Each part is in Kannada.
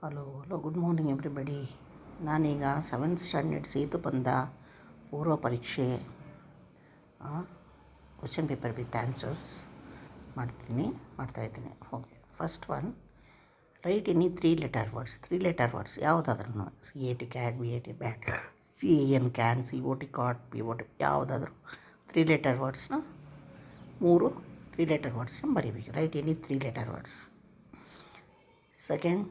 Hello good morning everybody. ನಾನೀಗ 7th ಸ್ಟ್ಯಾಂಡರ್ಡ್ ಸೇತು ಬಂದ ಪೂರ್ವ ಪರೀಕ್ಷೆ ಕ್ವಶನ್ ಪೇಪರ್ ವಿತ್ ಆನ್ಸರ್ಸ್ ಮಾಡ್ತಾಯಿದ್ದೀನಿ. Okay, first one, write any 3 letter words ಯಾವುದಾದ್ರೂ CAT cat, BAT bat, CAN can, COT cot, POT ಯಾವುದಾದ್ರೂ 3 letter ವರ್ಡ್ಸ್ನ 3 3 letter ವರ್ಡ್ಸ್ನ ಬರೀಬೇಕು. Right any 3 letter words. Second,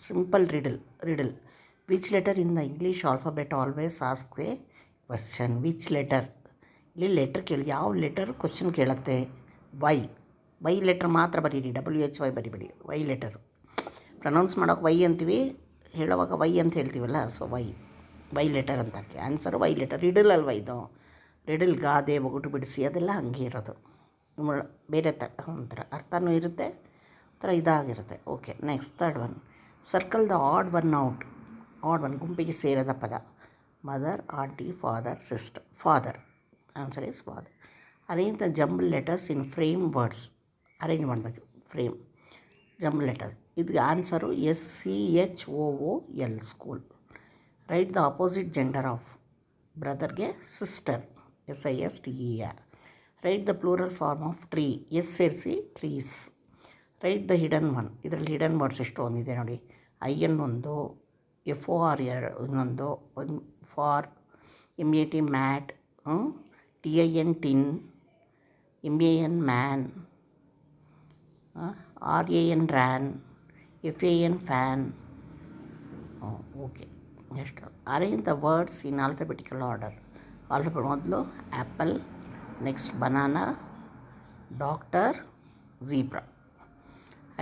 simple riddle. Which letter in the English alphabet always asks a question? Which letter? ಇಲ್ಲಿ ಲೆಟರ್ ಕೇಳಿ, ಯಾವ ಲೆಟರ್ ಕ್ವಶನ್ ಕೇಳುತ್ತೆ? ವೈ ಲೆಟರ್ ಮಾತ್ರ ಬರೀರಿ, WHY ಬರಿಬೇಡಿ. ವೈ ಲೆಟರು ಪ್ರನೌನ್ಸ್ ಮಾಡೋಕೆ ವೈ ಅಂತೀವಿ, ಹೇಳುವಾಗ ವೈ ಅಂತ ಹೇಳ್ತೀವಲ್ಲ, ಸೊ ವೈ ಲೆಟರ್ ಅಂತ ಹಾಕಿ. Answer Y letter. ರಿಡಲ್ ಅಲ್ವ ಇದು? ರಿಡಲ್ ಗಾದೆ, ಒಗಟು ಬಿಡಿಸಿ ಅದೆಲ್ಲ ಹಂಗೆ ಇರೋದು. ಬೇರೆ ಒಂಥರ ಅರ್ಥನೂ ಇರುತ್ತೆ, ಥರ ಇದಾಗಿರುತ್ತೆ. Okay, next third one, circle the odd one ಗುಂಪಿಗೆ ಸೇರದ ಪದ. Mother, aunty, father, sister. Father, answer is father. Arrange the jumble letters in frame words. Arrange ಮಾಡಬೇಕು, ಫ್ರೇಮ್ ಜಂಬಲ್ ಲೆಟರ್ಸ್. ಇದಕ್ಕೆ answer SCHOOL, school. Write the opposite gender of. ಬ್ರದರ್ಗೆ sister, SISTER. Write the plural form of tree, S ಸೇರಿಸಿ trees. Write the hidden one. ಇದರಲ್ಲಿ ಹಿಡನ್ ವರ್ಡ್ಸ್ ಎಷ್ಟು ಒಂದಿದೆ ನೋಡಿ. IN ಒಂದು, FOR ಇನ್ನೊಂದು, for, MAT mat, TIN tin, MAN man, RAN ran, FAN fan. Okay, next arrange the words in alphabetical order. ಮೊದಲು apple, next banana, doctor, zebra.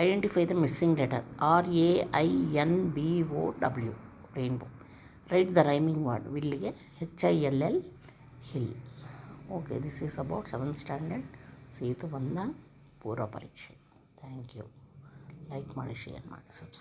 Identify the missing letter. RAINBOW, rainbow. Write the rhyming word. ವಿಲ್ಲಿಗೆ HILL, hill. Okay, this is about 7th standard Setu ಬಂದ ಪೂರ್ವ ಪರೀಕ್ಷೆ. Thank you. ಲೈಕ್ ಮಾಡಿ, ಶೇರ್ ಮಾಡಿ, ಸಬ್ಸ್ಕ್ರೈಬ್.